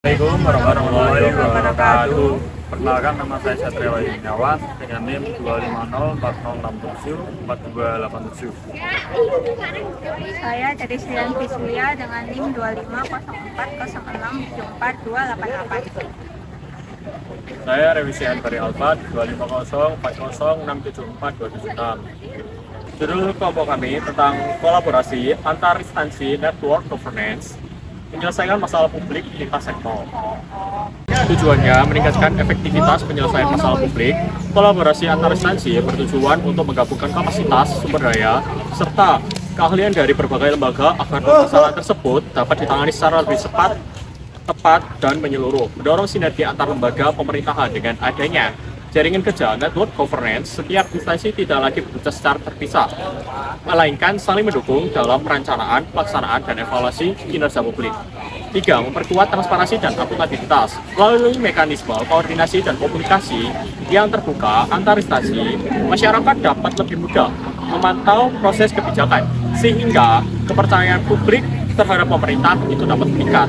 Assalamualaikum warahmatullahi wabarakatuh. Perkenalkan, nama saya Satria Wahyu Gunawan dengan NIM 25040674287. Saya dari Srian Visulia dengan NIM 250406742888. Saya Revisi Anbari Alfat 25040674276. Judul kelompok kami tentang kolaborasi antar instansi network governance menyelesaikan masalah publik lintas sektor. Tujuannya meningkatkan efektivitas penyelesaian masalah publik. Kolaborasi antar instansi bertujuan untuk menggabungkan kapasitas, sumber daya, serta keahlian dari berbagai lembaga agar permasalahan tersebut dapat ditangani secara lebih cepat, tepat, dan menyeluruh. Mendorong sinergi antar lembaga pemerintahan. Dengan adanya jaringan kerja network governance, setiap instansi tidak lagi bekerja secara terpisah, melainkan saling mendukung dalam perencanaan, pelaksanaan, dan evaluasi kinerja publik. 3. Memperkuat transparansi dan akuntabilitas. Melalui mekanisme koordinasi dan komunikasi yang terbuka antar instansi, masyarakat dapat lebih mudah memantau proses kebijakan, sehingga kepercayaan publik terhadap pemerintah itu dapat meningkat.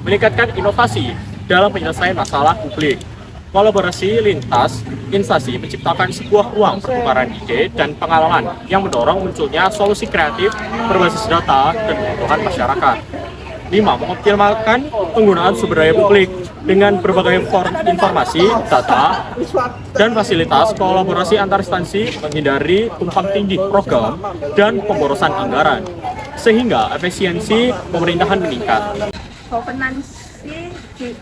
Meningkatkan inovasi dalam penyelesaian masalah publik. Kolaborasi lintas instansi menciptakan sebuah ruang pertukaran ide dan pengalaman yang mendorong munculnya solusi kreatif berbasis data dan kebutuhan masyarakat. 5. Mengoptimalkan penggunaan sumber daya publik dengan berbagai form informasi, data, dan fasilitas. Kolaborasi antar instansi menghindari tumpang tindih program dan pemborosan anggaran, sehingga efisiensi pemerintahan meningkat. Governance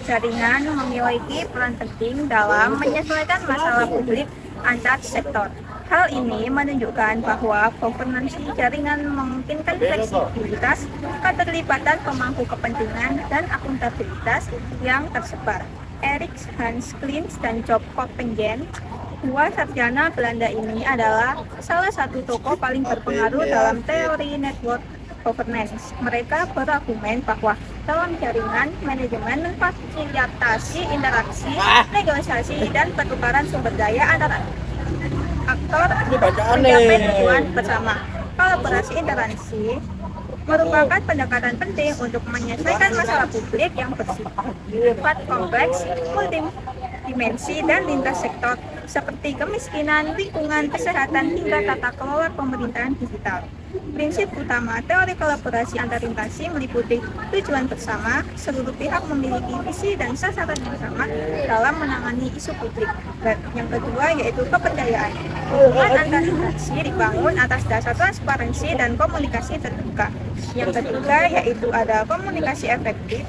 jaringan memiliki peran penting dalam menyelesaikan masalah publik antar sektor. Hal ini menunjukkan bahwa governance jaringan memungkinkan fleksibilitas, keterlibatan pemangku kepentingan, dan akuntabilitas yang tersebar. Erik Hans Klins dan Job Copenhagen, dua sarjana Belanda ini adalah salah satu tokoh paling berpengaruh dalam teori network governance. Mereka berargumen bahwa dalam jaringan, manajemen memfasilitasi interaksi, negosiasi, dan pertukaran sumber daya antara aktor mencapai tujuan bersama. Kolaborasi interaksi merupakan pendekatan penting untuk menyelesaikan masalah publik yang bersifat kompleks, multidimensi, dan lintas sektor seperti kemiskinan, lingkungan, kesehatan, hingga tata kelola pemerintahan digital. Prinsip utama teori kolaborasi antar instansi meliputi tujuan bersama, seluruh pihak memiliki visi dan sasaran yang sama dalam menangani isu publik. Dan yang kedua yaitu kepercayaan. Hubungan antar instansi dibangun atas dasar transparansi dan komunikasi terbuka. Yang ketiga yaitu ada komunikasi efektif,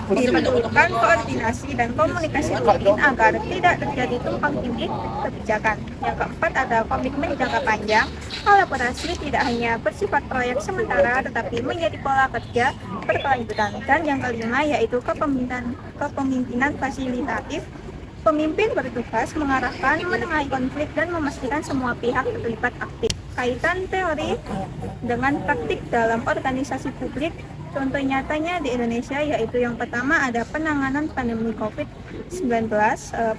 diperlukan koordinasi dan komunikasi rutin agar tidak terjadi tumpang tindih kebijakan. Yang keempat ada komitmen jangka panjang. Kolaborasi tidak hanya bersifat proyek sementara tetapi menjadi pola kerja berkelanjutan. Dan yang kelima yaitu kepemimpinan fasilitatif. Pemimpin bertugas mengarahkan, menengahi konflik, dan memastikan semua pihak terlibat aktif. Kaitan teori dengan praktik dalam organisasi publik, contoh nyatanya di Indonesia yaitu yang pertama ada penanganan pandemi COVID-19,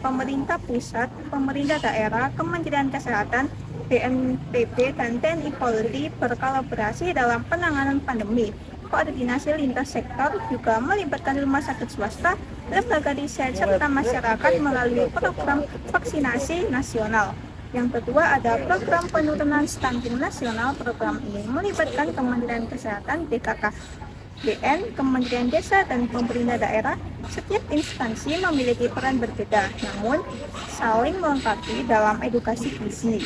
pemerintah pusat, pemerintah daerah, Kementerian Kesehatan, BNPB, dan TNI Polri berkolaborasi dalam penanganan pandemi. Koordinasi lintas sektor juga melibatkan rumah sakit swasta, lembaga riset, serta masyarakat melalui program vaksinasi nasional. Yang kedua ada program penurunan stunting nasional. Program ini melibatkan Kementerian Kesehatan, BKKBN, Kementerian Desa, dan pemerintah daerah. Setiap instansi memiliki peran berbeda, namun saling melengkapi dalam edukasi gizi,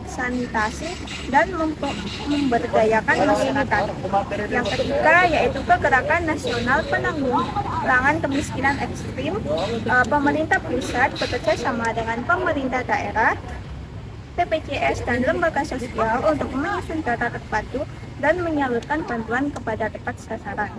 sanitasi, dan memberdayakan masyarakat. Yang ketiga yaitu kegerakan nasional penanggulangan kemiskinan ekstrim. Pemerintah pusat bekerja sama dengan pemerintah daerah, BPJS, dan lembaga sosial untuk menyusun data terpadu dan menyalurkan bantuan kepada tepat sasaran.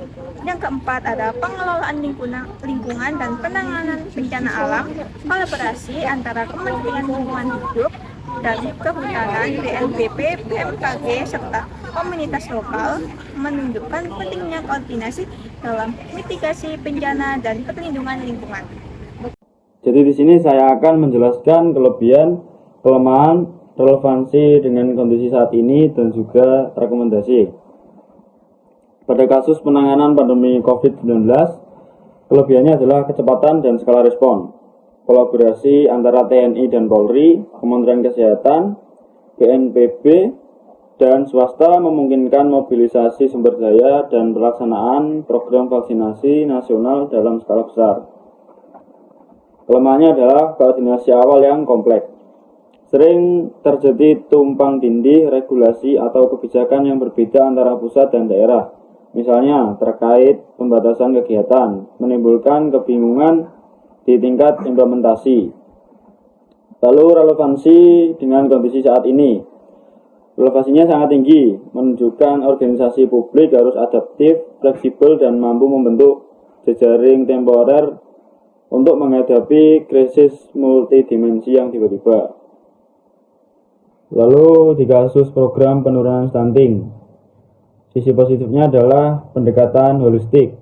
Yang keempat ada pengelolaan lingkungan dan penanganan bencana alam. Kolaborasi antara Kementerian Lingkungan Hidup dan Kehutanan, BNPB, BMKG, serta komunitas lokal menunjukkan pentingnya koordinasi dalam mitigasi bencana dan perlindungan lingkungan. Jadi di sini saya akan menjelaskan kelebihan, kelemahan, relevansi dengan kondisi saat ini dan juga rekomendasi. Pada kasus penanganan pandemi COVID-19, Kelebihannya adalah kecepatan dan skala respon. Kolaborasi antara TNI dan Polri, Kementerian Kesehatan, BNPB, dan swasta memungkinkan mobilisasi sumber daya dan pelaksanaan program vaksinasi nasional dalam skala besar. Kelemahannya adalah koordinasi awal yang kompleks. Sering terjadi tumpang tindih regulasi atau kebijakan yang berbeda antara pusat dan daerah. Misalnya terkait pembatasan kegiatan, menimbulkan kebingungan di tingkat implementasi. Lalu relevansi dengan kondisi saat ini. Relevansinya sangat tinggi, menunjukkan organisasi publik harus adaptif, fleksibel, dan mampu membentuk jejaring temporer untuk menghadapi krisis multidimensi yang tiba-tiba. Lalu di kasus program penurunan stunting, sisi positifnya adalah pendekatan holistik,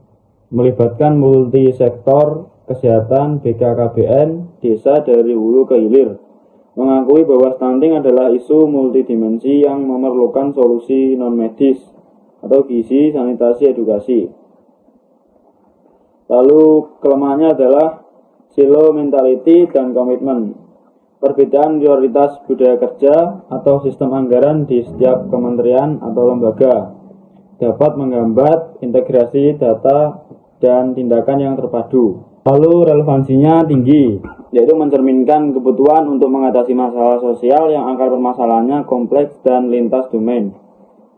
melibatkan multisektor, kesehatan, BKKBN, desa dari hulu ke hilir, mengakui bahwa stunting adalah isu multidimensi yang memerlukan solusi non-medis atau gizi, sanitasi, edukasi. Lalu kelemahannya adalah silo mentality dan komitmen. Perbedaan prioritas budaya kerja atau sistem anggaran di setiap kementerian atau lembaga dapat menghambat integrasi data dan tindakan yang terpadu. Lalu relevansinya tinggi, yaitu mencerminkan kebutuhan untuk mengatasi masalah sosial yang akar permasalahannya kompleks dan lintas domain,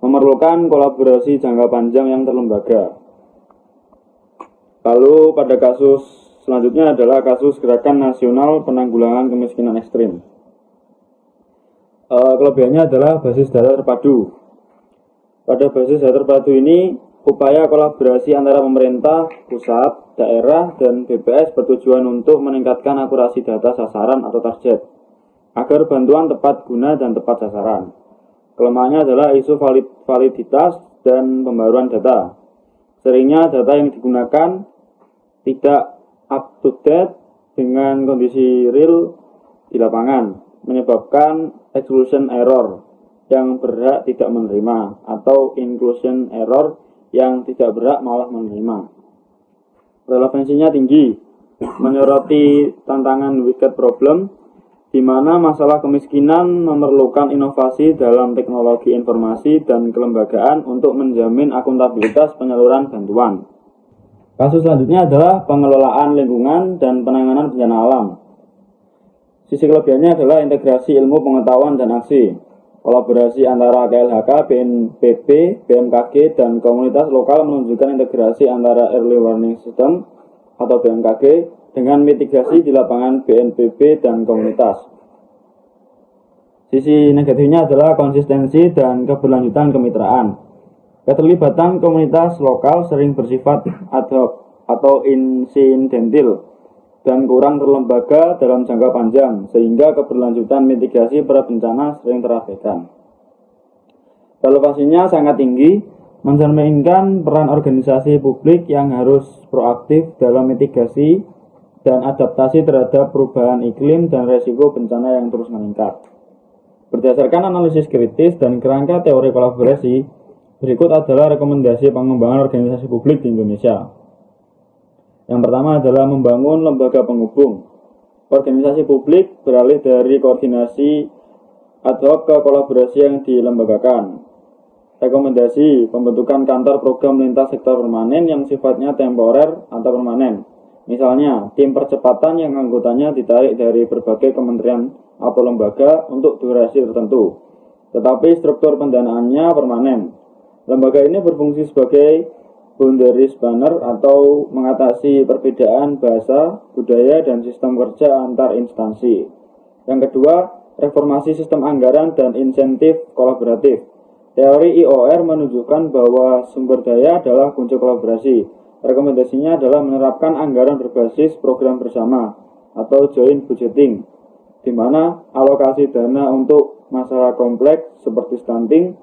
memerlukan kolaborasi jangka panjang yang terlembaga. Lalu pada kasus selanjutnya adalah kasus Gerakan Nasional Penanggulangan Kemiskinan Ekstrim. Kelebihannya adalah basis data terpadu. Pada basis data terpadu ini, upaya kolaborasi antara pemerintah, pusat, daerah, dan BPS bertujuan untuk meningkatkan akurasi data sasaran atau target, agar bantuan tepat guna dan tepat sasaran. Kelemahannya adalah isu validitas dan pembaruan data. Seringnya data yang digunakan tidak up to date dengan kondisi real di lapangan, menyebabkan exclusion error yang berhak tidak menerima atau inclusion error yang tidak berhak malah menerima. Relevansinya tinggi, menyoroti tantangan wicked problem, di mana masalah kemiskinan memerlukan inovasi dalam teknologi informasi dan kelembagaan untuk menjamin akuntabilitas penyaluran bantuan. Kasus selanjutnya adalah pengelolaan lingkungan dan penanganan bencana alam. Sisi kelebihannya adalah integrasi ilmu pengetahuan dan aksi. Kolaborasi antara KLHK, BNPB, BMKG, dan komunitas lokal menunjukkan integrasi antara Early Warning System atau BMKG dengan mitigasi di lapangan BNPB dan komunitas. Sisi negatifnya adalah konsistensi dan keberlanjutan kemitraan. Keterlibatan komunitas lokal sering bersifat ad hoc atau insidental dan kurang terlembaga dalam jangka panjang, sehingga keberlanjutan mitigasi bencana sering terabaikan. Relevansinya sangat tinggi, mencerminkan peran organisasi publik yang harus proaktif dalam mitigasi dan adaptasi terhadap perubahan iklim dan resiko bencana yang terus meningkat. Berdasarkan analisis kritis dan kerangka teori kolaborasi, berikut adalah rekomendasi pengembangan organisasi publik di Indonesia. Yang pertama adalah membangun lembaga penghubung. Organisasi publik beralih dari koordinasi ad hoc ke kolaborasi yang dilembagakan. Rekomendasi pembentukan kantor program lintas sektor permanen yang sifatnya temporer atau permanen. Misalnya, tim percepatan yang anggotanya ditarik dari berbagai kementerian atau lembaga untuk durasi tertentu, tetapi struktur pendanaannya permanen. Lembaga ini berfungsi sebagai boundary spanner atau mengatasi perbedaan bahasa, budaya, dan sistem kerja antar instansi. Yang kedua, reformasi sistem anggaran dan insentif kolaboratif. Teori IOR menunjukkan bahwa sumber daya adalah kunci kolaborasi. Rekomendasinya adalah menerapkan anggaran berbasis program bersama atau joint budgeting, di mana alokasi dana untuk masalah kompleks seperti stunting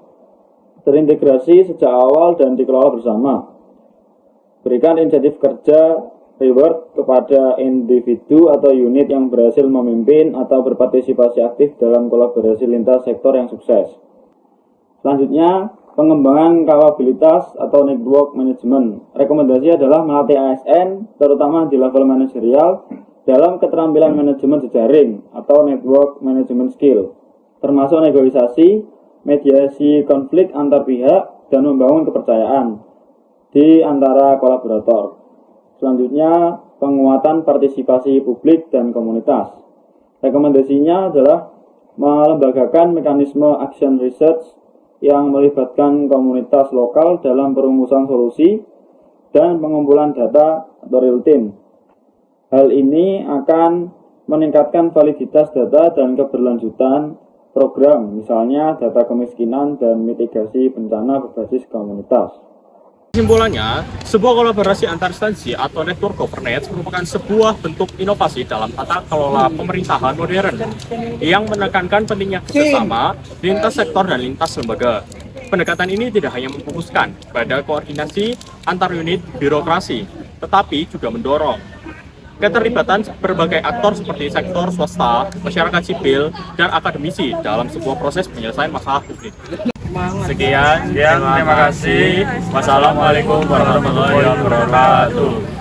terintegrasi sejak awal dan dikelola bersama. Berikan insentif kerja reward kepada individu atau unit yang berhasil memimpin atau berpartisipasi aktif dalam kolaborasi lintas sektor yang sukses. Selanjutnya, Pengembangan kapabilitas atau network management. Rekomendasi adalah melatih ASN, terutama di level manajerial, dalam keterampilan manajemen jejaring atau network management skill, termasuk negosiasi, mediasi konflik antar pihak, dan membangun kepercayaan di antara kolaborator. Selanjutnya, penguatan partisipasi publik dan komunitas. Rekomendasinya adalah melembagakan mekanisme action research yang melibatkan komunitas lokal dalam perumusan solusi dan pengumpulan data atau real time. Hal ini akan meningkatkan validitas data dan keberlanjutan program, misalnya data kemiskinan dan mitigasi bencana berbasis komunitas. Kesimpulannya, sebuah kolaborasi antar instansi atau network governance merupakan sebuah bentuk inovasi dalam tata kelola pemerintahan modern yang menekankan pentingnya kerjasama lintas sektor dan lintas lembaga. Pendekatan ini tidak hanya memfokuskan pada koordinasi antar unit birokrasi, tetapi juga mendorong keterlibatan berbagai aktor seperti sektor swasta, masyarakat sipil, dan akademisi dalam sebuah proses penyelesaian masalah publik. Sekian, terima kasih. Wassalamualaikum warahmatullahi wabarakatuh.